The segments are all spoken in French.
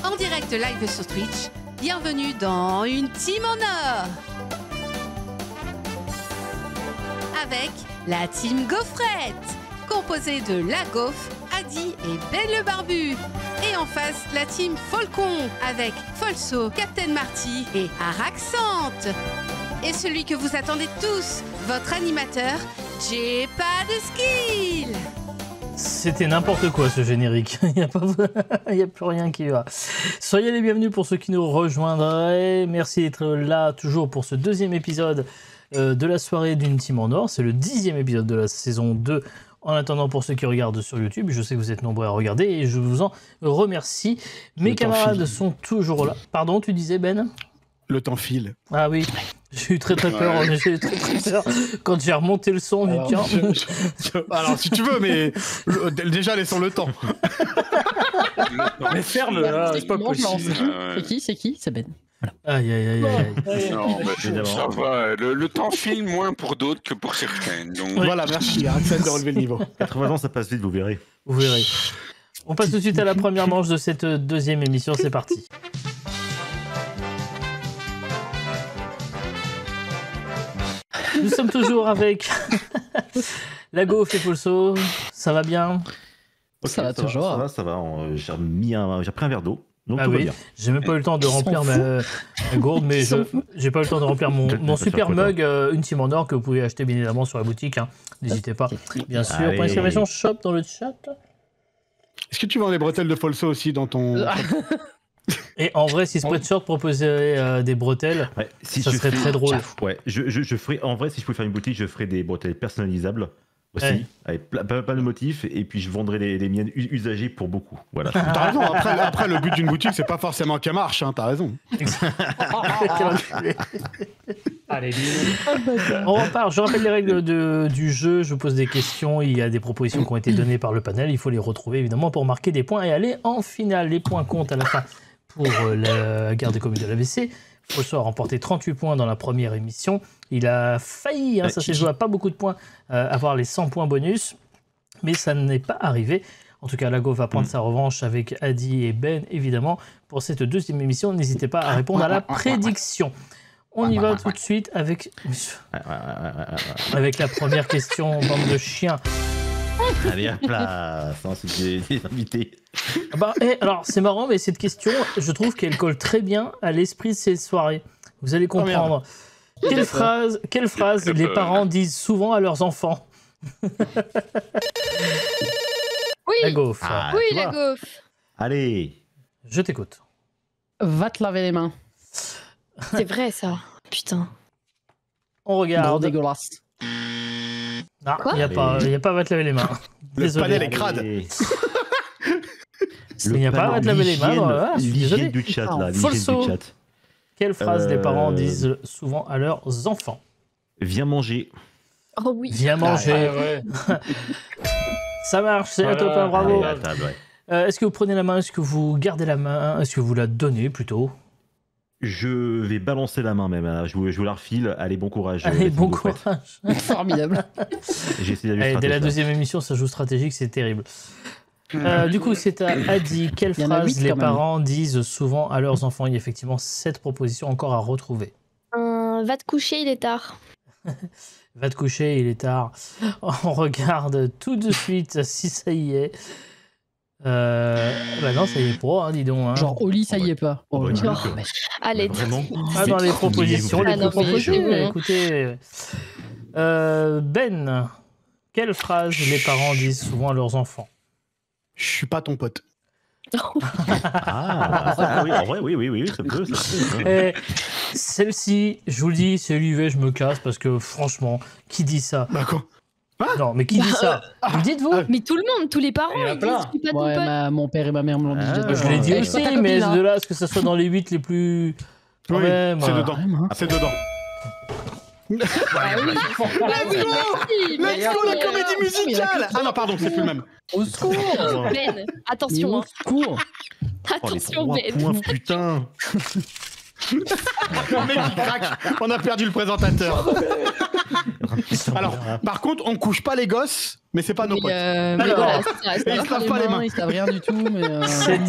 En direct live sur Twitch, bienvenue dans une team en or avec la team Gaufrette, composée de la Gaufre, Adi et Ben le Barbu. Et en face, la team Falcon avec Folso, Captain Marty et Araxante. Et celui que vous attendez tous, votre animateur, J'ai pas de skill. C'était n'importe quoi ce générique, il n'y a plus rien qui va. Soyez les bienvenus pour ceux qui nous rejoindraient. Merci d'être là toujours pour ce deuxième épisode de la soirée d'une team en or. C'est le 10e épisode de la saison 2. En attendant, pour ceux qui regardent sur YouTube, je sais que vous êtes nombreux à regarder et je vous en remercie. Mes camarades sont toujours là. Pardon, tu disais Ben ? Le temps file. Ah oui, j'ai eu très peur. J'ai eu très peur quand j'ai remonté le son du tien. Alors si tu veux, mais déjà laissons le temps. Mais ferme là, c'est pas possible. C'est qui C'est Ben. Aïe aïe aïe aïe. Non, mais ça va. Le temps file moins pour d'autres que pour certaines. Donc... Voilà, merci. Axel de relever le niveau. 80 ans, ça passe vite, vous verrez. Vous verrez. On passe tout de suite à la première manche de cette deuxième émission. C'est parti. Nous sommes toujours avec la Gaufre et Folso. Ça va bien? Okay, ça va toujours. Ça va. J'ai pris un verre d'eau. Donc ah oui, j'ai même pas eu le temps de remplir ma gourde, mais j'ai pas eu le temps de remplir mon super mug, une team en or que vous pouvez acheter bien évidemment sur la boutique. Hein. N'hésitez pas. Bien sûr, point d'exclamation shop dans le chat. Est-ce que tu vends les bretelles de Folso aussi dans ton... Et en vrai, si Spreadshirt proposait des bretelles, ouais, ça serait très drôle. Ouais, je ferais, en vrai, si je pouvais faire une boutique, je ferais des bretelles personnalisables aussi, avec plein de motifs, et puis je vendrais les miennes usagées pour beaucoup. Voilà. T'as raison, après le but d'une boutique, c'est pas forcément qu'elle marche, hein, t'as raison. Allez, on repart. Je rappelle les règles du jeu, je vous pose des questions, il y a des propositions qui ont été données par le panel, il faut les retrouver évidemment pour marquer des points et aller en finale. Les points comptent à la fin pour la garde des communes de l'AVC. Folso a remporté 38 points dans la première émission. Il a failli, ça s'est joué à pas beaucoup de points, avoir les 100 points bonus, mais ça n'est pas arrivé. En tout cas, la Gaufre va prendre sa revanche avec Adi et Ben, évidemment, pour cette deuxième émission. N'hésitez pas à répondre à la prédiction. On y va tout de suite avec la première question, bande de chiens. Allez, hop là, c'est des invités. Alors, c'est marrant, mais cette question, je trouve qu'elle colle très bien à l'esprit de ces soirées. Vous allez comprendre. Quelle phrase les parents disent souvent à leurs enfants? Oui, la Gaufre. Oui, la Gaufre. Allez. Je t'écoute. Va te laver les mains. C'est vrai, ça. Putain. On regarde. Gros dégueulasse. Non, il n'y a pas va te laver les mains. Le panel est crade. Il n'y a pas va te laver les mains. L'hygiène du chat, là. Folso. Quelle phrase les parents disent souvent à leurs enfants? Viens manger. Oh oui. Viens manger. Ouais. Ça marche, c'est la top 1, bravo. Est-ce que vous prenez la main? Est-ce que vous gardez la main? Est-ce que vous la donnez plutôt? Je vais balancer la main même. Je vous la refile. Allez, bon courage. Allez, bon courage. Formidable. J'ai essayé d'aller dès la deuxième émission, ça joue stratégique, c'est terrible. Du coup, c'est à Adi. Quelle phrase les parents disent souvent à leurs enfants? Il y a effectivement 7 propositions encore à retrouver. Va te coucher, il est tard. Va te coucher, il est tard. On regarde tout de suite si ça y est. Non, ça y est pas, dis donc. Hein. Genre au lit, ça y est pas. Allez, dans les propositions, écoutez. Ben, quelle phrase les parents disent souvent à leurs enfants? Je suis pas ton pote. Oui, en vrai, oui, ça peut. Celle-ci, je vous le dis, c'est l'UV, je me casse parce que franchement, qui dit ça? D'accord. Non, mais qui dit ça? Vous le dites, vous? Mais tout le monde, tous les parents, ils disent je suis pas ton pote. Mon père et ma mère me l'ont dit. Je l'ai dit aussi, mais de là à ce que ça soit dans les 8 les plus... Oui, c'est dedans. C'est dedans. Let's go, la comédie musicale. Ah non, pardon, c'est plus le même. Au secours. Ben, attention. Au secours. Attention, Ben. Points, putain. Le mec qui craque. On a perdu le présentateur. En train Alors, par contre, on couche pas les gosses, mais c'est pas nos potes. Mais Alors, voilà, ça reste et ils là. se lavent pas les mains. Ils savent rien du tout, mais. C'est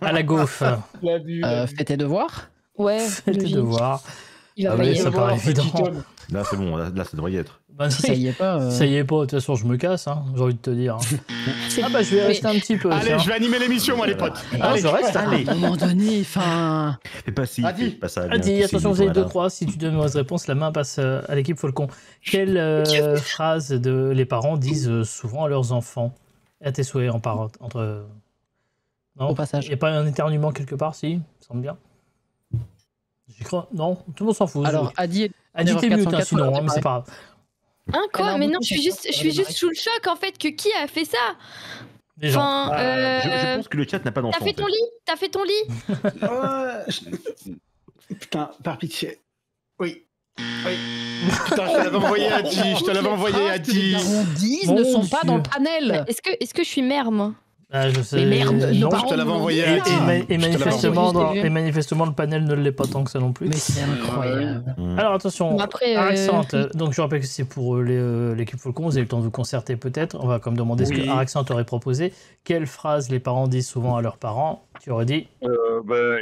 à la gaufre. Fais tes devoirs. Ouais, Fais tes logique. devoirs. Il va Ah oui, payer. ça paraît évident. Là, c'est bon, là, ça devrait y être. Ben, Si ça y est pas. Ça y est pas, de toute façon, je me casse, hein, j'ai envie de te dire. Ah bah, je vais rester un petit peu. Allez, tiens. je vais animer l'émission, moi, les potes. Ah, je reste. À un moment donné, enfin. Fais pas si, Adi. fais pas ça. Adi, bien, attention, c'est vous avez voilà. 2-3. Si tu donnes une mauvaise réponse, la main passe à l'équipe Falcon. Quelle phrase les parents disent souvent à leurs enfants? À tes souhaits, entre. Non, Au passage. il n'y a pas un éternuement quelque part, si? Ça semble bien. J'y crois. Non, tout le monde s'en fout. Alors, Adi. Adi, t'es mute, hein, 404, sinon, hein, mais c'est c'est pas grave. Hein, quoi? Alors, Mais non, beaucoup, je suis c'est juste sous le choc en fait que qui a fait ça? Les gens. Enfin, Je pense que le chat n'a pas d'enfant. t'as fait ton lit? T'as fait ton lit? Putain, par pitié. Oui. Oui. Putain, je te l'avais envoyé à Adi. Je te l'avais envoyé à Adi. Les darons disent Mon ne sont pas Dieu. dans le panel. Est-ce que je suis mère, moi? Ah, je sais. Mais merde, nos non. parents je te l'avais nous l'ont envoyé dit, à Et, là. Adi. manifestement, Je t'ai vu. manifestement, le panel ne l'est pas tant que ça non plus. Mais c'est incroyable. Alors attention, Bon, après, Araxante, donc je rappelle que c'est pour l'équipe Falcon, vous avez le temps de vous concerter peut-être. On va comme demander ce Oui. que Araxante aurait proposé. Quelle phrase les parents disent souvent à leurs parents? Tu aurais dit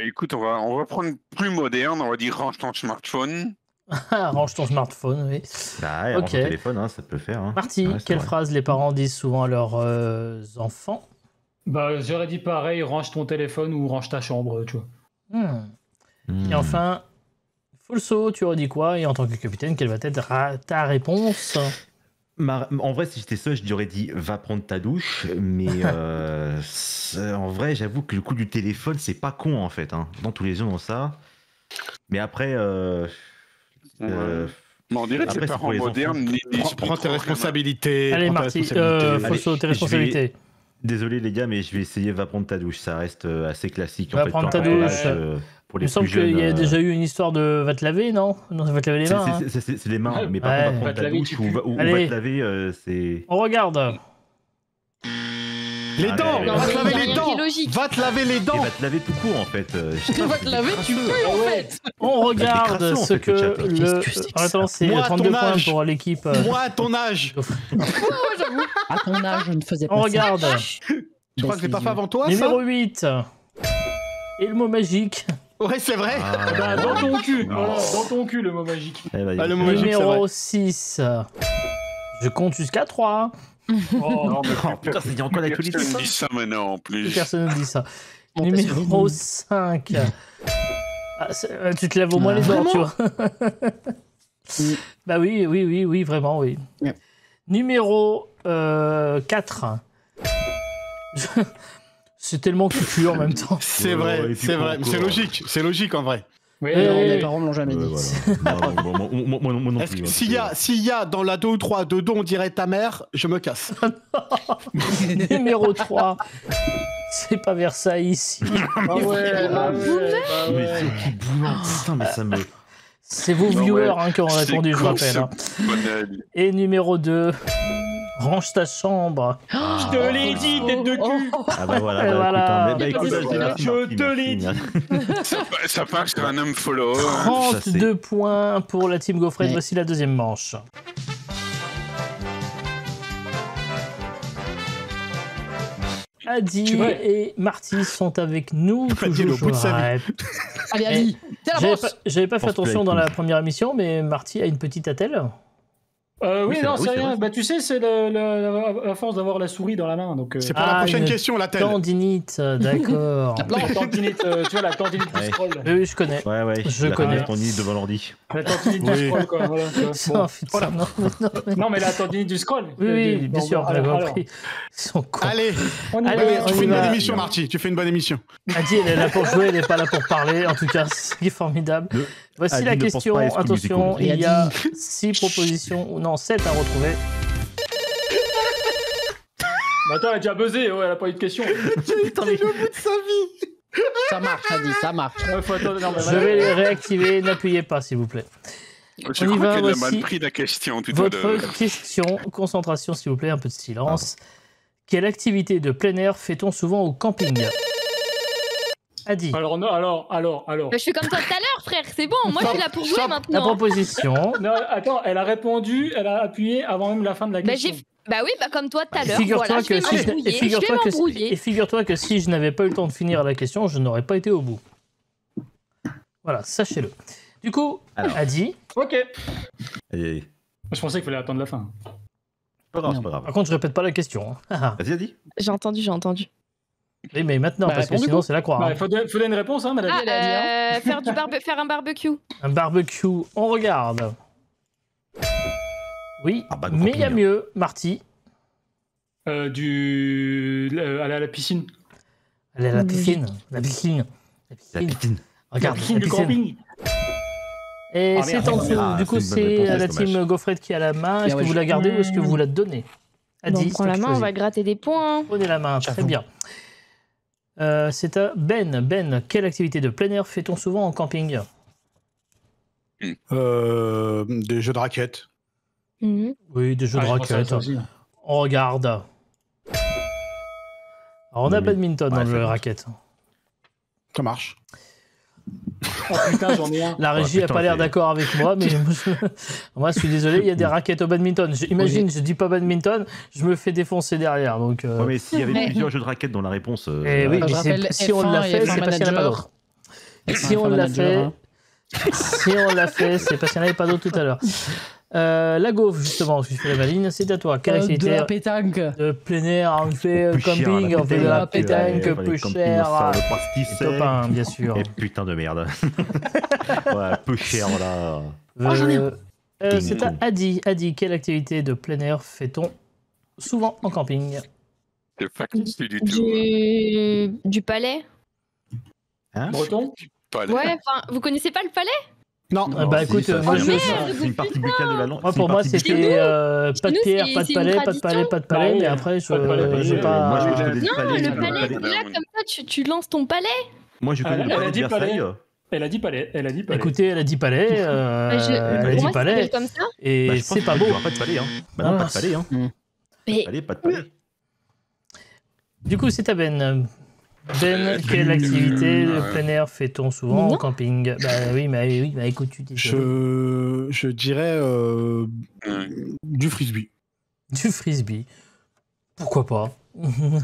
Écoute, on va prendre plus moderne, on va dire range ton smartphone. range ton smartphone, oui. Bah, ouais, Ok. range ton téléphone, hein, ça peut faire. Hein. Marty, Ouais, c'est quelle vrai. phrase les parents disent souvent à leurs enfants? Bah, j'aurais dit pareil, range ton téléphone ou range ta chambre, tu vois. Et enfin, Folso, tu aurais dit quoi? Et en tant que capitaine, quelle va être ta réponse? En vrai, si j'étais seul, je lui aurais dit va prendre ta douche. Mais en vrai, j'avoue que le coup du téléphone, c'est pas con en fait. Hein. Dans tous les gens ont ça. Mais après. Mais on dirait que Après, les c'est parents pour les modernes Prends tes responsabilités. Allez, prends tes Marty, responsabilités. Folso, tes je vais- responsabilités. Désolé les gars, mais je vais essayer va prendre ta douche. Ça reste assez classique. Va en fait, prendre par ta rapport à douche. l'âge, pour Il les me semble plus jeunes. qu'il y a déjà eu une histoire de va te laver, non? Non, va te laver les mains. hein. C'est les mains, mais Ouais. par contre, va Va prendre te ta laver, douche tu ou pues. va Allez. te laver, c'est. On regarde. Les dents, Allez, va allez. te laver Il y a les rien dents. qui est logique. Va te laver les Et dents. va te laver tout court en fait. Tu vas te laver, tu peux en fait. On regarde crasseux, en ce fait, que le chat. le. Qu'est-ce que c'est que Attends, c'est Moi, à 32 ton points âge. pour l'équipe. Moi, à ton âge. À ton âge, je ne faisais pas On ça. regarde. Je crois que je l'ai pas fait avant toi, Numéro ça 8. Et le mot magique. Ouais, c'est vrai. Bah, dans ton cul, non. voilà, dans ton cul le mot magique. Ah, le mot magique, c'est Numéro vrai. 6. Je compte jusqu'à 3. Oh, Non, mais Oh, putain, c'est encore l'actualité. personne ça. dit ça maintenant en Plus plus. personne ne dit ça. On passe sur les Numéro noms. 5. Tu te lèves au moins les dents, tu vois. Oui. Bah oui, vraiment, oui. Ouais. Numéro 4. C'est tellement cucu en même temps. C'est Ouais, vrai, et puis c'est quoi vrai. encore. C'est logique en vrai. oui, Eh, non, Mes mais- parents me l'ont jamais dit. Voilà. Moi non Est-ce plus. que hein, s'il y a dans la 2 ou 3 de dos, on dirait ta mère, je me casse. Numéro 3. C'est pas Versailles ici. Ah ouais, bah ouais, bah Mais ouais. c'est qui boulant, putain, mais ça me. C'est vos Non, viewers ouais. qui ont C'est répondu, je con, rappelle. ce hein. banal. Et numéro 2. Range ta chambre. Je te l'ai dit, tête de cul. Ah bah voilà, Et voilà. écoute, Je merci, te merci, l'ai dit. merci. Ça part sur un homme follow. 32 points pour la team Gaufred. Ouais. Voici la deuxième manche. Adi Tu vois. et Marty sont avec nous. Adi, Toujours, au bout de sa vie. ouais. Allez, Adi, t'es la J'avais bosse. j'avais pas fait Pense attention play, dans la écoute. première émission, mais Marty a une petite attelle. Oui, c'est non, vrai, c'est oui, c'est rien. vrai. Bah, tu sais, c'est la force d'avoir la souris dans la main. Donc, C'est pour la prochaine une question, la telle. Tendinite, d'accord. la tendinite, tu vois, la tendinite du Ouais. scroll. Oui, je connais. Ouais, ouais, Je la connais. fin de ton nid devant l'ordi. La tendinite Oui. du scroll, quoi. Voilà, tu vois. Ça, Bon. putain, non. Non, mais la tendinite du scroll. Oui, bien Bon, sûr, bah, on l'a alors, compris. Ils sont cons. Allez, on y va. Allez, ouais, on tu y fais une va. bonne émission, Marty. Tu fais une bonne émission. Adi, elle est là pour jouer, elle n'est pas là pour parler. En tout cas, c'est ce qui est formidable. Ne- Voici Adi la ne pense question. pas à School Attention, Musical. il y a 6 propositions, non 7 à retrouver. Mais attends, elle a déjà buzzé, ouais, elle a pas eu de question. Putain, mais le bout de sa vie. Ça marche, Adi, ça marche. Ouais, faut attendre. Non, mais Je voilà. vais les réactiver. N'appuyez pas, s'il vous plaît. Je On y crois va, qu'elle a voici mal pris la question tout à l'heure. Votre question, concentration, s'il vous plaît, un peu de silence. Quelle activité de plein air fait-on souvent au camping? Adi. Alors, non, alors. Bah, je fais comme toi tout à l'heure, frère, c'est bon, moi je suis là pour jouer La maintenant. proposition. Non, attends, elle a répondu, elle a appuyé avant même la fin de la Bah, question. bah oui, bah comme toi tout à l'heure. Figure-toi Voilà, je que, vais si m'embrouiller, je vais m'embrouiller. figure-toi que si je n'avais pas eu le temps de finir la question, je n'aurais pas été au bout. Voilà, sachez-le. Du coup, Alors. Adi. Ok. Allez, Je pensais qu'il fallait attendre la fin. pas grave, c'est pas Par grave. contre, je répète pas la question. Hein. Vas-y, Adi. J'ai entendu. Oui, mais maintenant, Bah, parce que réponds du sinon, coup. c'est la croix. Bah, Hein. il faut donner une réponse, hein, madame. Ah, faire un barbecue. Un barbecue, on regarde. Oui, Ah, bah, de mais il y a camping. mieux. Marty, Aller à la piscine. elle est à la piscine. La piscine. La piscine. piscine. Regarde, la piscine la du piscine. camping. Et Ah, c'est merde. en dessous. Ah, Du coup, c'est une bonne c'est réponse, la c'est team dommage. Gaufrette qui a la main. Est-ce Bien, que ouais, vous la gardez ou est-ce que vous la donnez Bon, Adi, on prend la main, on va gratter des points. Prenez la main, très J'avoue. bien. C'est à Ben. Ben, quelle activité de plein air fait-on souvent en camping? Des jeux de raquettes. Mhm. Oui, des jeux Ah, de je pensais à raquettes. ça aussi. On regarde. Alors, on a badminton dans Ouais, le ça jeu marche. raquette. Ça marche. Oh putain, j'en ai un. La régie Ouais, a putain, pas l'air c'est- d'accord avec moi, mais moi, je suis désolé, il y a des raquettes au badminton. Imagine, je dis pas badminton, je me fais défoncer derrière. Donc, Ouais, mais s'il y avait Mais- plusieurs jeux de raquettes dans la réponse. eh oui, je mais rappelle si on F1 l'a et fait, F1 c'est parce qu'il n'y en a pas manager. d'autre. Si on l'a fait, si on l'a fait, c'est parce qu'il n'y en avait pas d'autre tout à l'heure. La gaufre, justement, je fais la maline, c'est à toi. Quelle De activité la pétanque. de plein air, on fait Peu cher, camping, on fait de la pétanque, ouais, peu les campings, cher. on sort le Les pastis copains, bien sûr. Et putain de merde. Ouais, peu cher, voilà. C'est à Adi. Adi, quelle activité de plein air fait-on souvent en camping? C'est pas question du tout. Du palais. Hein Breton. Pas les- Ouais, enfin, vous connaissez pas le palais? Non. Bah écoute, ça, moi c'est je. c'est une partie buccale de la langue. Moi c'est pour une moi partie buccale. c'était pas de nous, pierre, c'est- pas de c'est palais, une pas de palais, pas de Bah palais, oui, mais après pas de palais. j'ai pas. Moi, je connais Non, des le palais, palais, palais. là, comme ça, tu lances ton palais. Moi, je connais Elle le a palais de dit palais. Versailles. Elle a dit palais. Elle a dit palais. Écoutez, elle a dit palais, elle a Pour dit moi, ça palais, s'appelle comme ça. et Bah, je pense c'est pas qu'il beau. y aura pas de palais, hein. Bah non, Ah, pas de palais, hein. Mais Palais, pas de palais. Du coup, c'est à Ben. Ben, quelle activité de plein air fait-on souvent en Non. camping? Bah oui, bah écoute, tu dis Je dirais du frisbee. du frisbee. Pourquoi pas?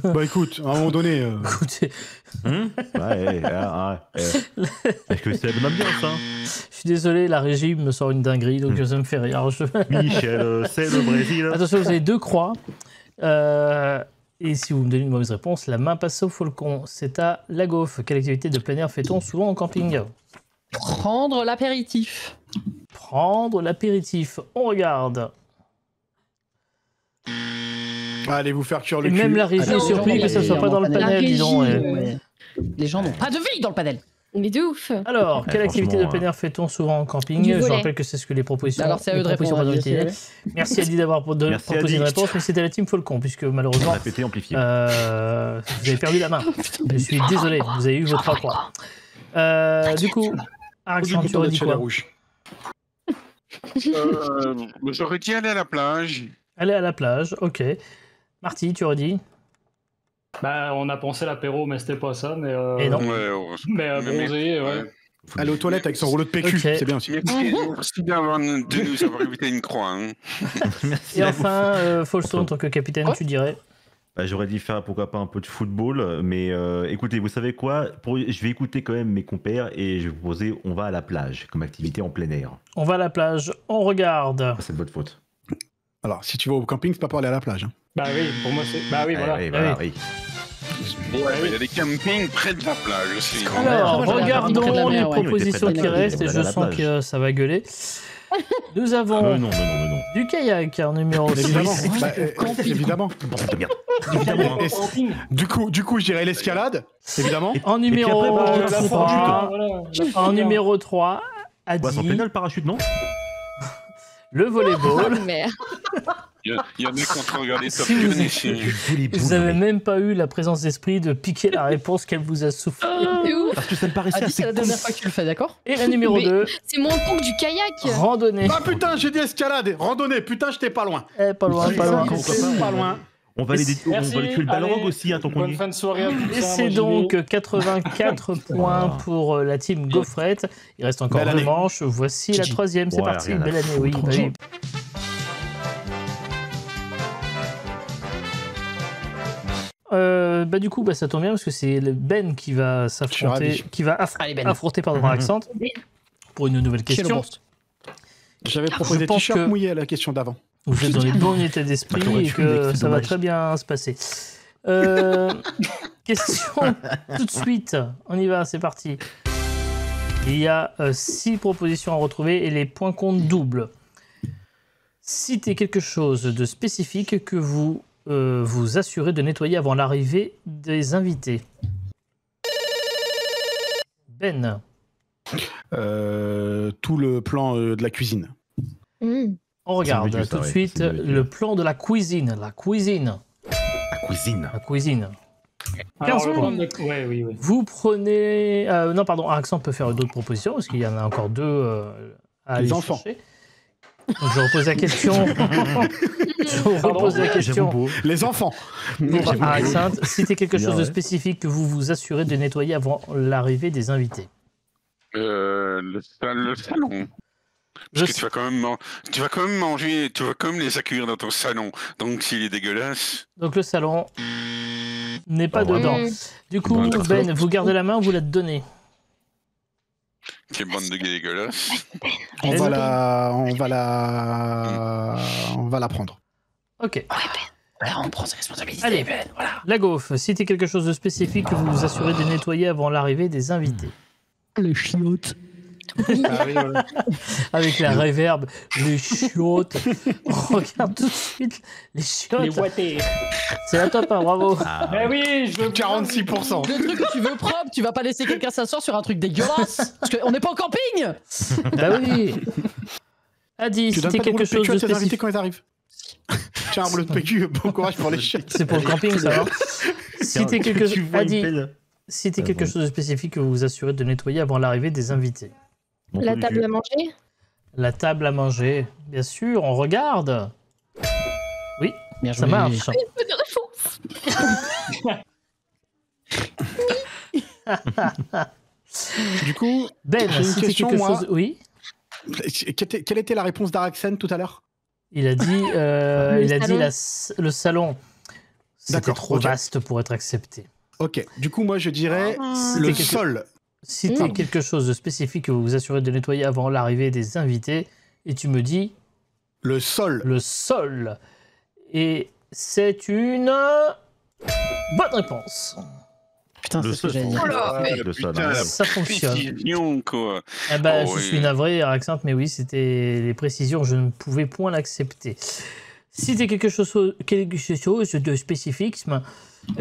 Bah écoute, à un moment donné. Écoutez, Ouais, Est-ce que c'est même bien ça? je suis désolé, la régie me sort une dinguerie, donc ça me fait rire. Michel, c'est le Brésil. Attention, vous avez 2 croix. Et si vous me donnez une mauvaise réponse, la main passe au Faucon. C'est à la gaufre. Quelle activité de plein air fait-on souvent en camping? Prendre l'apéritif. Prendre l'apéritif. On regarde. Allez vous faire cuire le Et cul. même la régie est Allez. surprise que ça soit pas dans le panel, dis donc. Ouais. Les gens n'ont pas de vie dans le panel. Mais de ouf. Alors, quelle activité de franchement, plein air fait-on souvent en camping? Du Je volet. rappelle que c'est ce que les propositions. Alors c'est à eux de les propositions répondre. pas dans le télé. Merci Adi d'avoir Merci, proposé une Adi. réponse, mais c'était la team Faucon, puisque malheureusement, Répété, amplifié. vous avez perdu la main. Je suis désolé, vous avez eu vos 3 croix. Du coup, Arx, Du tu bouton aurais de dit chalet quoi? rouge. J'aurais dit aller à la plage. Aller à la plage, ok. Marty, tu aurais dit? Bah, on a pensé l'apéro, mais c'était pas ça. Mais, Et non. Ouais, Mais bronzé, ouais. ouais. Aller aux toilettes avec son rouleau de PQ, Ok. c'est bien aussi. Merci d'avoir de nous avoir évité une croix. Hein. Merci. Et la enfin, Folso, en tant que capitaine, tu dirais? Bah, j'aurais dit faire pourquoi pas un peu de football, mais écoutez, vous savez quoi? Je vais écouter quand même mes compères et je vais vous proposer on va à la plage comme activité en plein air. On va à la plage, on regarde. C'est de votre faute. Alors, si tu vas au camping, c'est pas pour aller à la plage. Hein. Bah oui, pour moi, c'est. Bah oui, voilà. Ouais, voilà, oui. Ouais, il y a des campings près de la plage aussi. Alors, moi, j'aurais regardons près de la les mer, ouais. propositions On était qui près de la- restent et on était je près de sens la que ça va gueuler. Nous avons Non. du kayak en numéro 6. Évidemment. Bah, évidemment. Évidemment. Et Camping. du coup, je dirais l'escalade, évidemment. En numéro puis après, La 3, fortune, voilà. en numéro 3, Ouais, c'est en Adi, plein air, le parachute, non? le volleyball. Oh, merde. Il y en a qui ont regardé Top Si vous Gun êtes- ici. Vous n'avez même pas eu la présence d'esprit de piquer la réponse qu'elle vous a soufflé. C'est ouf. Parce que ça me paraissait Adi, c'est assez la dernière fois que tu le fais, d'accord? Et la numéro Mais- 2, C'est moins con que du kayak. randonnée. Ah putain, j'ai dit escalade, randonnée, putain, j'étais pas loin. Eh, pas loin, pas loin. J'étais pas loin. On va aller tuer le Balrog aussi, hein, tant qu'on y Bonne est. fin de soirée à tous. Et c'est donc 84 points pour la team Gaufrette. Il reste encore Belle 2 année. manches. Voici la 3e. C'est Ouais, parti. rien à Belle année, oui. foutre. bah oui. Du coup, ça tombe bien parce que c'est Ben qui va s'affronter, ravi. qui va Allez, Ben. affronter Accent pour une nouvelle Quel question. monstre. J'avais Je proposé pense t-shirt que- mouillé à la question d'avant. Vous êtes dans les bons états Bah, d'esprit t'aurais et pu, mec, que c'est ça va dommage. très bien se passer. Question tout de suite. On y va, c'est parti. Il y a 6 propositions à retrouver et les points comptent double. Citez quelque chose de spécifique que vous vous assurez de nettoyer avant l'arrivée des invités. Ben, Tout le plan de la cuisine. on regarde Ça me dit ça, tout de ouais, suite ça me dit. le plan de la cuisine. La cuisine. La cuisine. La cuisine. Alors, 15 le points. plan de- Ouais, oui, oui. Vous prenez... non, pardon, Accent peut faire d'autres propositions, parce qu'il y en a encore 2 à Les aller enfants. chercher. Donc, je repose la question. Je repose la question J'avoue beau. Les enfants. pour Accent. Citez quelque Bien, chose de ouais. spécifique que vous vous assurez de nettoyer avant l'arrivée des invités. Le salon. Parce Le que tu vas quand même manger, tu vas quand même les accueillir dans ton salon. Donc s'il est dégueulasse, Donc le salon n'est pas Ah, vraiment. dedans. Du coup, Bon, Ben, vous gardez la main ou vous la donnez? quelle bande de gars dégueulasses. On va la prendre. Ok. Voilà, on prend ses responsabilités. Allez. Ben, voilà. La gaufre, citez quelque chose de spécifique que vous vous assurez de nettoyer avant l'arrivée des invités. Le chiotte. Ah oui, voilà. Avec la réverb, les chiottes. On regarde tout de suite les Les chiottes. ouatés. C'est la top, hein, bravo. Ah, Eh oui, je veux 46%. Le truc que tu veux propre, tu vas pas laisser quelqu'un s'asseoir sur un truc dégueulasse. Parce qu'on n'est pas en camping. Bah oui. Adi, Tu donnes citez pas de quelque rouleau de chose PQ à de tes invités spécifique. quand ils arrivent. Tiens, un rouleau de PQ, bon courage pour les chiottes. C'est pour le camping, ça va. Citez quelque Tu vois une Adi, pelle. citez quelque chose de spécifique que vous vous assurez de nettoyer avant l'arrivée des invités. Mon La trou du table cul. à manger. La table à manger, bien sûr, on regarde. Oui, Bien ça marche. Bonne réponse. Du coup, Ben, J'ai une citez question, quelque moi. chose. Oui. quelle était la réponse d'Araxen tout à l'heure? Il a dit, le salon. C'était D'accord, trop ok. vaste pour être accepté. Ok, du coup, moi je dirais C'était le quelque- sol. Citez quelque chose de spécifique que vous vous assurez de nettoyer avant l'arrivée des invités. Et tu me dis Le sol. le sol. Et c'est une bonne réponse. Putain, c'est Le ce que sol. j'allais dire. Oh là, Le sol, putain, hein. la Ça fonctionne. précision, quoi. Eh ben, Oh je oui. suis navré, Araxanthe, mais oui, c'était les précisions, je ne pouvais point l'accepter. Citez quelque chose de spécifique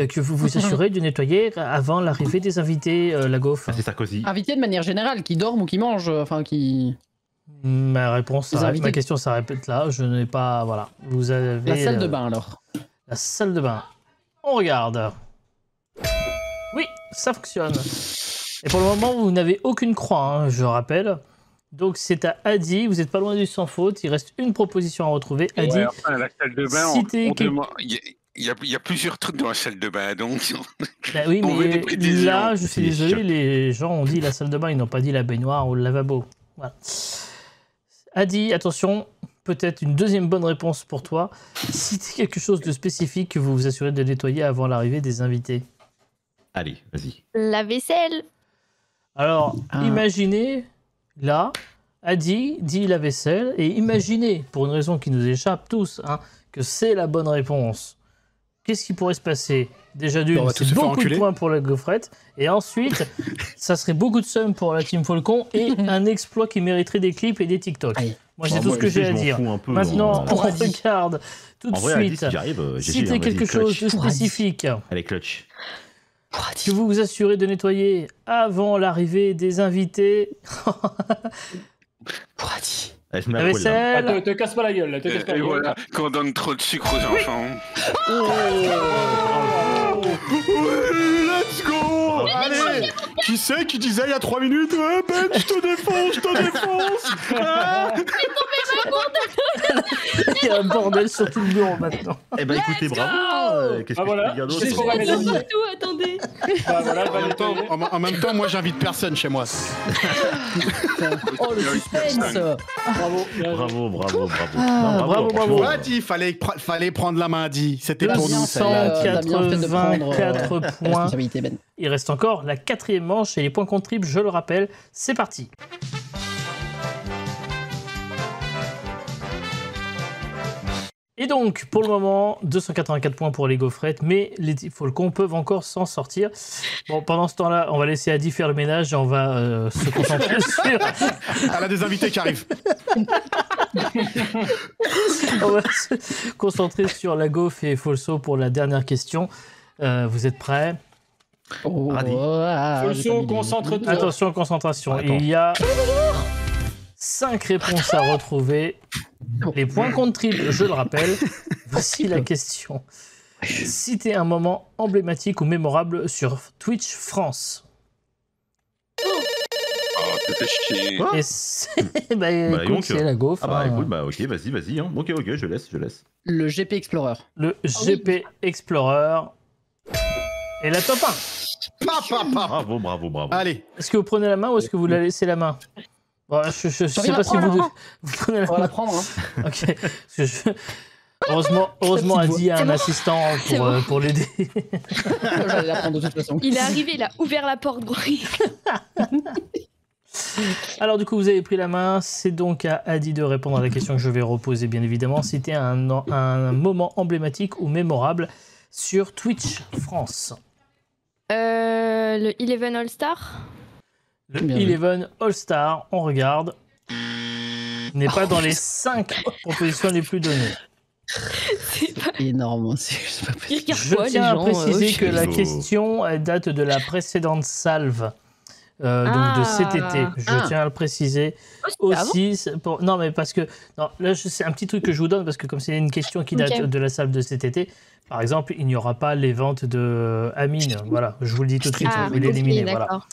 que vous vous assurez de nettoyer avant l'arrivée des invités, la gaufre. Ah, c'est Sarkozy. Invité de manière générale, qui dorment ou qui mangent, enfin qui. Ma réponse, Les invités. ma question, ça répète là. Je n'ai pas, voilà. Vous avez La salle de bain alors. La salle de bain. On regarde. Oui, ça fonctionne. Et pour le moment, vous n'avez aucune croix, hein, je rappelle. Donc c'est à Adi. Vous n'êtes pas loin du sans faute. Il reste une proposition à retrouver. Adi, Ouais, enfin, la salle de bain, citez quel- il y a plusieurs trucs dans la salle de bain, donc bah oui, on veut des mais précisions. là, je suis désolé, les gens ont dit la salle de bain, ils n'ont pas dit la baignoire ou le lavabo. Voilà. Adi, attention, peut-être une deuxième bonne réponse pour toi. Citez quelque chose de spécifique que vous vous assurez de nettoyer avant l'arrivée des invités. Allez, vas-y. La vaisselle. Alors, Ah. imaginez, là, Adi dit la vaisselle, et imaginez, pour une raison qui nous échappe tous, hein, que c'est la bonne réponse. Qu'est-ce qui pourrait se passer? Déjà On d'une, va tous c'est se faire beaucoup de enculer. points pour la gaufrette, et ensuite, ça serait beaucoup de somme pour la Team Falcon, et un exploit qui mériterait des clips et des TikTok. Allez. Moi, c'est Bon, tout moi, ce que tu sais, j'ai à je m'en dire. fous un peu, Maintenant, hein. on Pour Adi. regarde tout de En vrai, Adi, suite. si j'y arrive, GG, Citez hein, quelque vas-y, chose clutch. de spécifique Allez, clutch. que vous vous assurez de nettoyer avant l'arrivée des invités. Pour Adi. Allez, je me La la colle, là. Ah, vaisselle. te casse pas la gueule, là, te casse pas la Et gueule. voilà, quand on donne trop de sucre aux enfants. Let's go. Allez. Qui c'est qui disait il y a 3 minutes Ben, je te défonce, je te défonce. Ah. Il y a un bordel sur tout le bureau maintenant. Eh ben écoutez, bravo. Qu'est-ce que voilà. je peux dire d'autre C'est ce qu'on va On gagner. voit tout, attendez. Bah voilà, En même temps, moi, j'invite personne chez moi. Oh, le suspense. Bravo. bien joué. Bravo, bravo, bravo. Ah, Non, bravo, franchement, Ouais, dit, fallait prendre la main, dit. C'était pour nous, celle-là. T'as bien fait de prendre, 284 points. responsabilité, Ben. Il reste encore la 4e manche et les points contre triple, je le rappelle. C'est parti. Et donc, pour le moment, 284 points pour les gaufrettes, mais les Falcons peuvent encore s'en sortir. Bon, pendant ce temps-là, on va laisser Adi faire le ménage et on va se concentrer sur... Elle a des invités qui arrivent. On va se concentrer sur la gaufre et Folso pour la dernière question. Vous êtes prêts? Oh, Radis. Folso, concentre-toi. Attention, concentration. Attends. Il y a 5 réponses à retrouver. Les points contre triple, je le rappelle. Voici la question. Citez un moment emblématique ou mémorable sur Twitch France. Oh, t'es chier. Quoi Et c'est bah, Bah, écoute, donc, c'est la gaufre. Ah bah hein. écoute, bah ok, vas-y. Hein. Ok, je laisse. Le GP Explorer. Le GP Explorer et la top 1. Bravo. Allez, Est-ce que vous prenez la main ou est-ce que vous la laissez la main? Bon, je sais rien pas à si prendre, vous, hein. vous prenez la On va la main. prendre. Hein. Ok. Parce que heureusement petite Adi a C'est un bon. assistant C'est bon. pour l'aider. J'allais la prendre de toute façon. Il est arrivé, il a ouvert la porte, gros. Alors du coup, vous avez pris la main. C'est donc à Adi de répondre à la question que je vais reposer, bien évidemment. C'était un moment emblématique ou mémorable sur Twitch France. Le Eleven All-Star. Le Bien vu. Eleven All-Star, on regarde, n'est pas dans les 5 propositions les plus données. C'est pas... Énorme. C'est pas possible. Ils regardent Je quoi, les tiens à gens, préciser que la Oh. question elle date de la précédente salve. Donc de cet été, je Ah. tiens à le préciser Oh, c'était aussi. Non, mais parce que non, là, c'est un petit truc que je vous donne parce que comme c'est une question qui date Ok. de la salve de cet été, par exemple, il n'y aura pas les ventes de Amine. Voilà, je vous le dis tout de suite, Ah, vous l'éliminez. ok, Voilà. d'accord.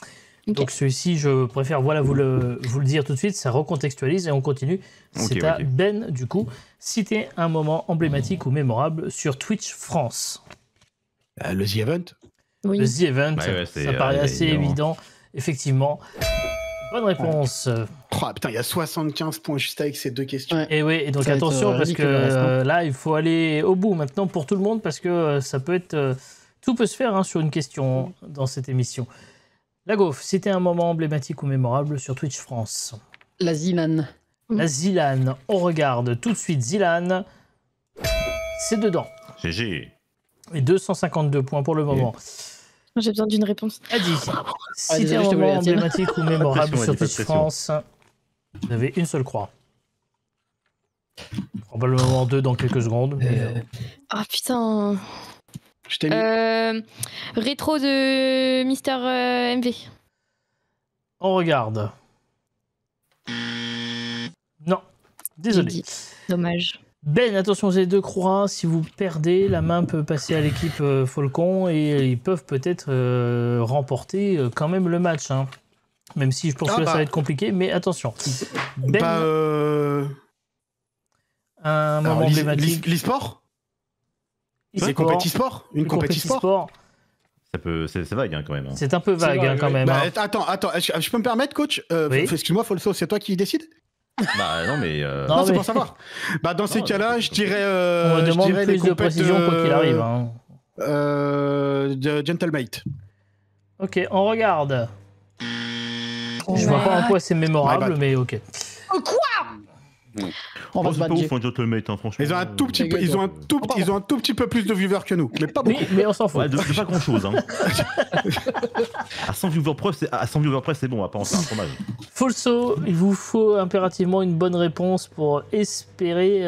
Ok. Donc celui-ci, je préfère vous le dire tout de suite, ça recontextualise et on continue. C'est Ok, à ok. Ben, du coup. Citer un moment emblématique ou mémorable sur Twitch France. le The Event. Oui. Le The Event, Bah ouais, c'est, ça paraît assez évident. évident. Effectivement. Bonne réponse. Oh, putain, il y a 75 points juste avec ces deux questions. Ouais. Et oui, et donc Ça va être, attention parce que ridicule, le reste, hein. là, il faut aller au bout maintenant pour tout le monde parce que ça peut être... tout peut se faire hein, sur une question dans cette émission. La gaufre, c'était un moment emblématique ou mémorable sur Twitch France. La Zilan. La Zilan, on regarde tout de suite Zilan. C'est dedans. GG. Et 252 points pour le moment. J'ai besoin d'une réponse. Adi, citez désolé, un je te volais moment la tienne. emblématique ou mémorable Pas de sur pression, Adi, pas de Twitch pression. France. Vous avez une seule croix. Probablement deux dans quelques secondes. Mais, Ah putain. Je t'ai mis. Rétro de Mister MV. on regarde. Non. Désolé. J'ai dit. Dommage. Ben, attention, vous avez deux croix. Si vous perdez, la main peut passer à l'équipe Falcon et ils peuvent peut-être remporter quand même le match. Hein. Même si je pense que ça va être compliqué, mais attention. Ben, Bah, un moment alors, emblématique. l'e-sport. C'est E-sport, compétisport. Une compétisport. compétisport. Ça peut, c'est vague hein, quand même. Hein. C'est un peu vague vague, hein, quand oui. même. Bah, hein. attends, je peux me permettre, coach Oui. Excuse-moi, Folso, c'est toi qui décide. Bah non mais. Non, Non, c'est mais- pour savoir. Bah, dans ces Non, cas-là, je dirais. On me je demande dirais plus les de compètes, précision quoi qu'il arrive. Hein. De Gentlemate. Ok, on regarde. Je vois pas en quoi c'est mémorable, My bad. mais ok. On va Oh, se c'est pas battre. ouf, un gentlemate, hein, franchement. Ils ont un tout petit peu, ils ont un tout petit peu plus de viewers que nous, mais pas beaucoup. Oui, mais on s'en fout. Ouais, de pas grand chose. Hein. à 100 viewers près, c'est bon, on va pas en faire un fromage. Folso, il vous faut impérativement une bonne réponse pour espérer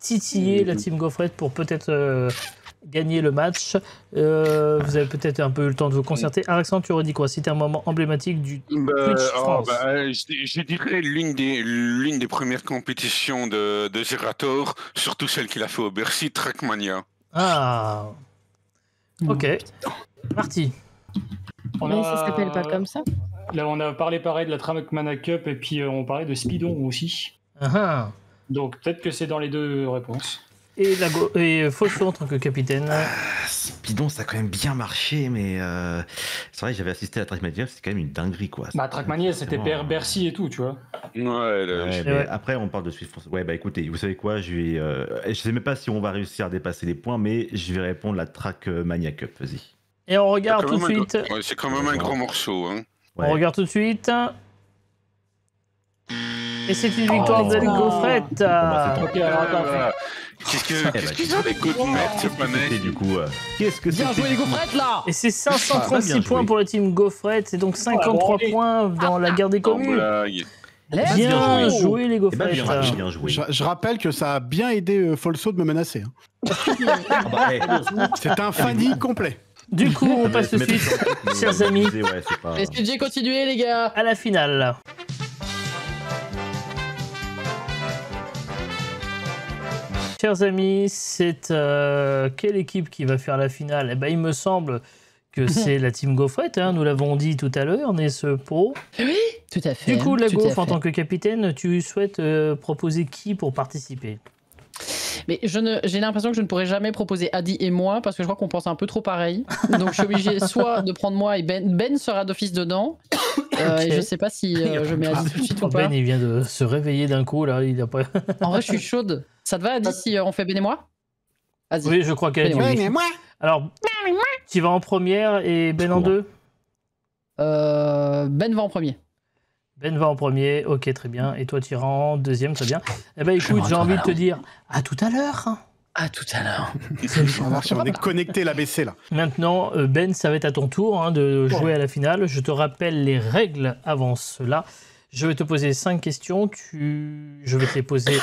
titiller la team Gaufrette pour peut-être gagner le match. Vous avez peut-être un peu eu le temps de vous concerter. Alexandre, tu aurais dit quoi? C'était un moment emblématique du Twitch France. Je dirais l'une des premières compétitions de Zerator, surtout celle qu'il a fait au Bercy, Trackmania. Ah. Ok. Marty. Mais ça s'appelle pas comme ça. Là, on a parlé pareil de la Trackmania Cup et puis on parlait de Speedon aussi. Ah, Donc peut-être que c'est dans les deux réponses. Et Folso en tant que capitaine. Speedon, ça a quand même bien marché, mais c'est vrai que j'avais assisté à la Trackmania, c'était quand même une dinguerie, quoi. Bah, Trackmania, c'était Bercy et tout, tu vois. Mais après, on parle de Swift France. Ouais, bah écoutez, vous savez quoi, je sais même pas si on va réussir à dépasser les points, mais je vais répondre la Trackmania Cup, vas-y. Et on regarde tout de suite. C'est quand même un gros morceau. Hein. Ouais. On regarde tout de suite. Et c'est une victoire de Gaufrette. Ok, alors attends. Qu'est-ce qu'ils ont les coups de merde, ce panel Du coup, qu'est-ce que c'est? Bien joué les gaufrettes là. Et c'est 536 bien points joué. pour la team Gaufrette. C'est donc 53 points dans la guerre des communes. Bien joué les Gaufrettes. Bien joué. Je rappelle que ça a bien aidé Folso de me menacer. C'est un fanny complet. Du coup, on passe tout de suite, chers amis, Est-ce que j'ai continué les gars? à la finale. Chers amis, c'est quelle équipe qui va faire la finale? Eh ben, il me semble que c'est la team Gaufrette, hein, nous l'avons dit tout à l'heure, n'est-ce pas? Oui, tout à fait. Du coup, la tout à Gaufre, en fait. tant que capitaine, tu souhaites proposer qui pour participer? Mais j'ai l'impression que je ne pourrai jamais proposer Adi et moi parce que je crois qu'on pense un peu trop pareil. Donc je suis obligé soit de prendre moi et Ben sera d'office dedans. Et je sais pas si je mets Adi tout de suite ou pas. Ben, il vient de se réveiller d'un coup, là, il a pas... En vrai, je suis chaude. Ça te va, Adi, si on fait Ben et moi? Vas-y. Oui, je crois qu'elle a dit oui. moi. Alors, tu vas en première et Ben en deux? Ben va en premier. Ben va en premier, ok, très bien. Et toi, tu iras en deuxième, très bien. Eh ben, écoute, j'ai envie de te dire à tout à l'heure. À tout à l'heure. On va voir si on est connecté l'ABC là. Maintenant, Ben, ça va être à ton tour de jouer à la finale. Je te rappelle les règles avant cela. Je vais te poser 5 questions. Je vais te les poser.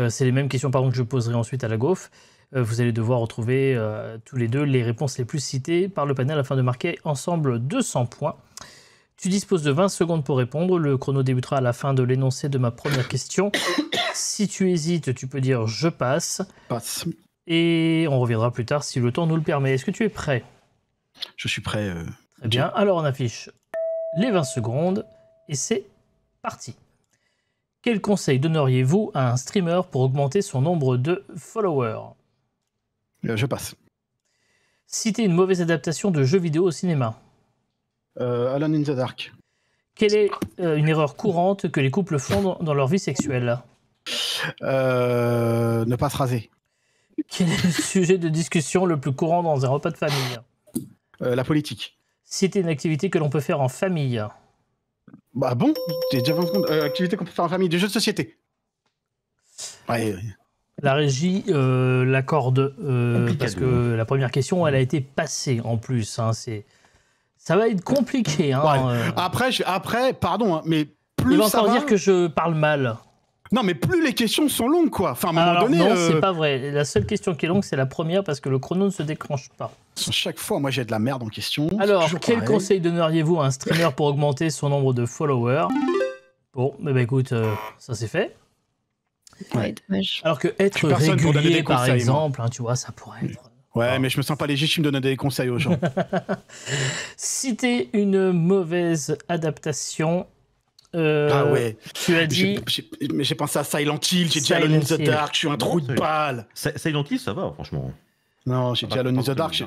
C'est les mêmes questions, pardon, que je poserai ensuite à la Gaufre. Vous allez devoir retrouver tous les deux les réponses les plus citées par le panel afin de marquer ensemble 200 points. Tu disposes de 20 secondes pour répondre. Le chrono débutera à la fin de l'énoncé de ma première question. Si tu hésites, tu peux dire « je passe ». Passe. Et on reviendra plus tard si le temps nous le permet. Est-ce que tu es prêt? Je suis prêt. Très bien. Alors on affiche les 20 secondes et c'est parti. Quel conseil donneriez-vous à un streamer pour augmenter son nombre de followers? Je passe. Citez une mauvaise adaptation de jeux vidéo au cinéma. Alone in the Dark. Quelle est une erreur courante que les couples font dans leur vie sexuelle? Ne pas se raser. Quel est le sujet de discussion le plus courant dans un repas de famille? La politique. Citez une activité que l'on peut faire en famille. Bah bon, j'ai déjà 20 secondes. Activité qu'on peut faire en famille, des jeux de société. Ouais. La régie l'accorde parce que la première question, elle a été passée en plus. Hein, ça va être compliqué. Hein, Ouais. Après, pardon, hein, mais plus il va ça encore va... dire que je parle mal. Non, mais plus les questions sont longues, quoi. Enfin, à un moment Alors, donné... non, c'est pas vrai. La seule question qui est longue, c'est la première parce que le chrono ne se déclenche pas. Chaque fois, moi, j'ai de la merde en question. Alors, quel conseil donneriez-vous à un streamer pour augmenter son nombre de followers? Bon, bah écoute, ça c'est fait. Ouais, dommage. Alors que être personne pour donner régulier, des par conseils, exemple, hein, tu vois, ça pourrait être... Ouais, mais je me sens pas légitime de donner des conseils aux gens. Citer une mauvaise adaptation. Ah ouais. Tu as dit... Mais j'ai pensé à Silent Hill, j'ai dit Alone in the Dark, je suis un trou de balle. Silent Hill, ça va, franchement. Non, j'ai dit Alone in the Dark. Tu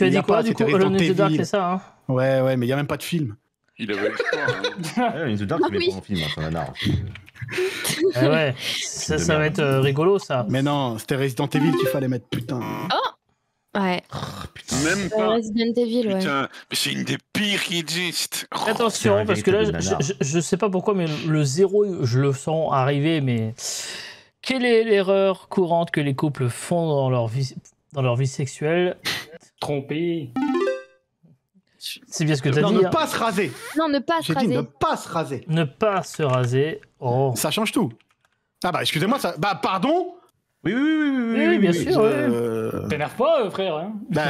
as dit quoi, du coup? Alone in the Dark, c'est ça, hein? Ouais, mais il y a même pas de film. Il avait le choix. Alone in the Dark, c'est pas en film, c'est un nanar. Ah ouais, ça va être rigolo, ça. Mais non, c'était Resident Evil qu'il fallait mettre, putain. Ouais. Même pas. Resident Evil, ouais. Putain, mais c'est une des pires qui existent. Oh, Attention, parce que là, je sais pas pourquoi, mais le 0, je le sens arriver, mais... Quelle est l'erreur courante que les couples font dans leur vie sexuelle? Trompé. C'est bien ce que tu as Non, dit. ne hein. pas se raser. Non, ne pas se J'ai dit raser. ne pas se raser. Ne pas se raser. Oh. Ça change tout. Ah bah, excusez-moi, ça... Bah, pardon. Oui, bien sûr. T'énerve pas, frère. Hein. Bah,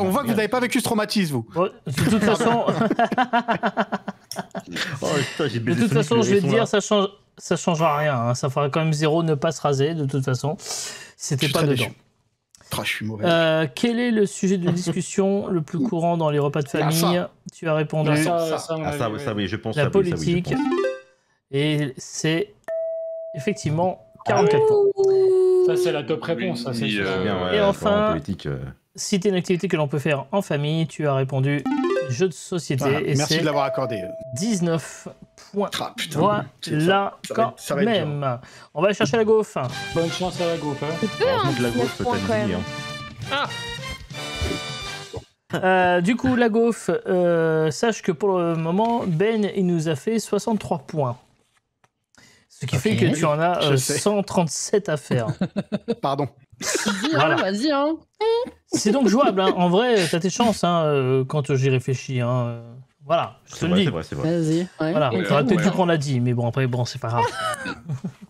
on voit que vous n'avez pas vécu ce traumatisme, vous. Bon, de toute façon, je vais te dire, ça change rien. Hein. Ça fera quand même 0, ne pas se raser. De toute façon, c'était pas dedans. Je suis mauvais. Quel est le sujet de discussion le plus courant dans les repas de famille? Tu as répondu Ça, oui, je pense. la ça, oui, ça, oui, politique. je pense. Et c'est Effectivement, 44 points. Ça, c'est la top réponse, ça, c'est sûr. Et enfin, citer une activité que l'on peut faire en famille, tu as répondu jeu de société. Voilà, et merci c'est de l'avoir accordé. 19 points. Ah, putain. Voilà, quand ça va être dur. même. On va aller chercher la gaufre. Bonne chance à la gaupe. Hein. C'est peu, hein, De la 19 gaufre, points, quand même. Du coup, la gaufre, sache que pour le moment, Ben, il nous a fait 63 points. Ce qui fait que tu en as Je sais. 137 à faire. Pardon. Vas-y, Voilà. hein, vas-y, hein. C'est donc jouable, hein. En vrai, t'as tes chances quand j'y réfléchis. Hein. Voilà, je te C'est le vrai, dis. c'est vrai, c'est vrai. Vas-y. Ouais. Voilà, Ouais, t'aurais peut-être ouais. dû prendre la 10, mais bon, après, bon, c'est pas grave.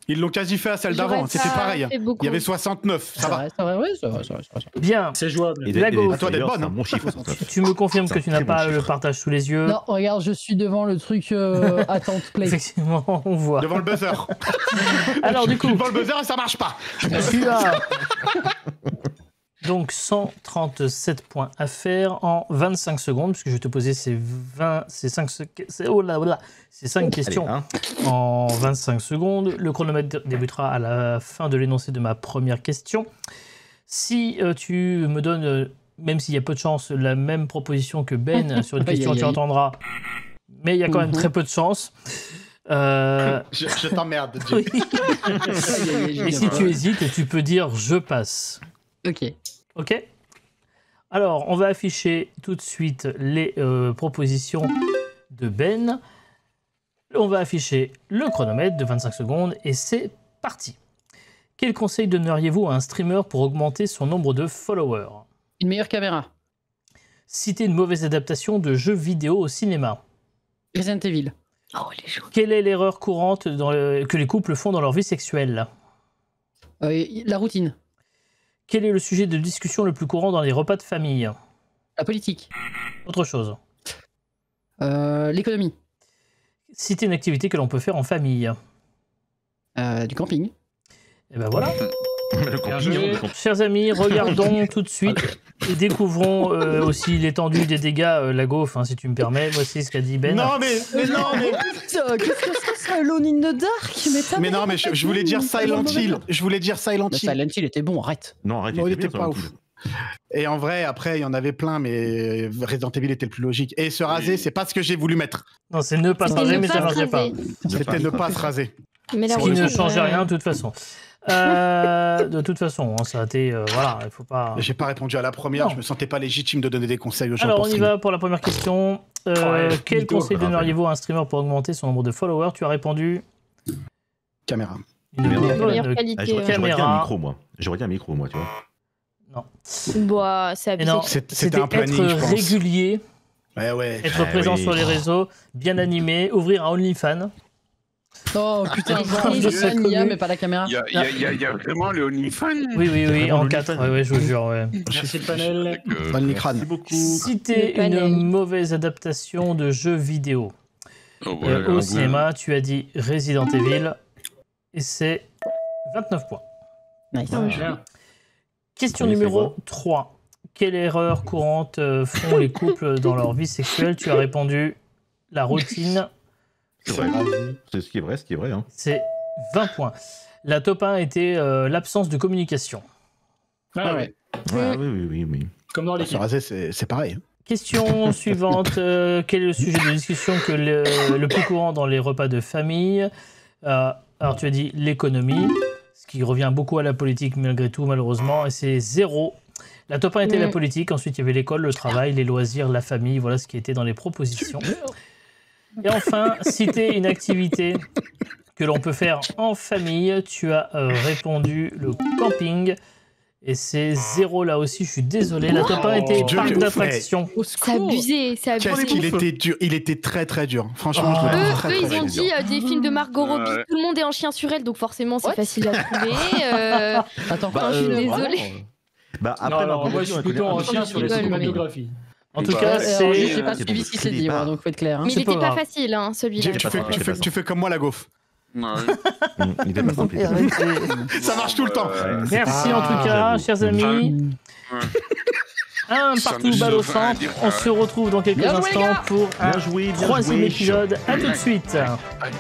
Ils l'ont quasi fait à celle d'avant, J'aurais c'était pas pareil. fait beaucoup. Il y avait 69, ça C'est va. vrai, c'est vrai, ouais, c'est vrai, c'est vrai, c'est vrai. Bien, C'est jouable. Et La gaufre. À toi d'être d'ailleurs, bonne, c'est un hein. bon chiffre, 69. tu me confirmes C'est que un tu n'as très bon pas le chiffre. partage sous les yeux. Non, regarde, je suis devant le truc attente play. Effectivement, on voit. Devant le buzzer. Alors, du coup, Devant le buzzer et ça marche pas. tu as donc 137 points à faire en 25 secondes, puisque je vais te poser ces 5 questions Allez, en 25 secondes. Le chronomètre débutera à la fin de l'énoncé de ma première question. Si tu me donnes, même s'il y a peu de chance, la même proposition que Ben sur une question, Aïe, aïe, tu aïe. entendras. Mais il y a quand même très peu de chance. Je t'emmerde, Dieu. Oui. Et si tu hésites, tu peux dire je passe. Ok. Ok. Alors, on va afficher tout de suite les propositions de Ben. On va afficher le chronomètre de 25 secondes et c'est parti. Quel conseil donneriez-vous à un streamer pour augmenter son nombre de followers? Une meilleure caméra. Citez une mauvaise adaptation de jeux vidéo au cinéma. Resident Evil. Oh, les choses. Quelle est l'erreur courante que les couples font dans leur vie sexuelle? La routine. Quel est le sujet de discussion le plus courant dans les repas de famille? La politique. Autre chose. L'économie. Citez une activité que l'on peut faire en famille. Du camping. Et ben voilà. Le camping, joué. le camping. Chers amis, regardons tout de suite et découvrons aussi l'étendue des dégâts, la gaufre, hein, si tu me permets. Voici ce qu'a dit Ben. Non, mais non, mais. Putain, qu'est-ce que c'est Alone in the Dark? Mais non, mais je voulais dire Silent Hill. Je voulais dire Silent Le Hill. Silent Hill était bon, arrête. Non, arrête, Non, il était était bien, pas ça, ouf. Et en vrai, après, il y en avait plein, mais Resident Evil était le plus logique. Et se raser, c'est pas ce que j'ai voulu mettre. Non, c'est ne pas se C'était raser, ne mais pas ça se marchait pas. raser. C'était ne pas se raser. Mais la Ce qui ne routine, changeait rien de toute façon. De toute façon, hein, ça a été. Voilà, il faut pas. J'ai pas répondu à la première, Non. je me sentais pas légitime de donner des conseils aux gens. Alors, pour on y streamer. va pour la première question. Ouais, Quel mytho, conseil donneriez-vous à un streamer pour augmenter son nombre de followers? Tu as répondu. Caméra. Une Caméra. bonne meilleure qualité. Ah, j'aurais dit un Caméra. micro, moi. J'aurais dit un micro, moi, tu vois. Bah, c'est Et abusé. non, C'était un planning, être je pense. régulier, Ouais. être présent oui. sur les réseaux, bien animé, ouvrir un OnlyFans. Oh putain, Je je sais sais connu. mais pas la caméra. Il y a vraiment le OnlyFans. Oui, vraiment en le 4, OnlyFans. ouais, je vous jure, ouais. Merci le panel. Bonne crâne. Merci beaucoup. Citer Le panel. une mauvaise adaptation de jeux vidéo. Oh, voilà, Au un cinéma, tu as dit Resident Evil, et c'est 29 points. Nice. Bien. Question Oui, c'est numéro bon. 3. Quelle erreur courante font les couples dans leur vie sexuelle? Tu as répondu la routine, C'est vrai. C'est ce qui est vrai, hein. c'est 20 points. La top 1 était l'absence de communication. Ah ouais. Ouais, oui. Comme dans Se l'équipe. raser, c'est pareil. Question suivante. Quel est le sujet de discussion le plus courant dans les repas de famille? Alors, tu as dit l'économie, ce qui revient beaucoup à la politique malgré tout, malheureusement, et c'est 0. La top 1 était la politique, ensuite il y avait l'école, le travail, les loisirs, la famille, voilà ce qui était dans les propositions. Et enfin, citer une activité que l'on peut faire en famille. Tu as répondu le camping. Et c'est 0 là aussi, je suis désolé. La top 1 était Dieu parc que- d'attractions. C'est abusé, c'est abusé. Qu'est-ce qu'il était dur. Il était très très dur. Franchement, je le Ah. trouve Eux, très, eux, très, ils très ont dur. dit des films de Margot Robbie. Ouais. Tout le monde est un chien sur elle, donc forcément c'est What facile à trouver. Attends, Bah, je suis désolée. Bah, Non, après, alors, Margot moi, je suis Robbie, on plutôt la en connaît chien un sur peu. les rigole, mais- cinématographies. En tout Bah, cas, alors, j'ai c'est. pas c'est suivi bon, ce qui c'est s'est dit, pas- donc faut être clair. hein. Mais il C'est était pas pas grave. facile, hein, celui-là. Tu fais comme moi la gaufre. Ouais. Il était pas simple. Ça marche tout le temps. Merci en tout cas, j'avoue. chers amis. Un Ça partout ne balle au veut rien centre. dire, On ouais. se retrouve dans quelques Bien joué, les instants gars. pour un Bien joué, bien troisième joué. épisode. À tout de suite. Allez.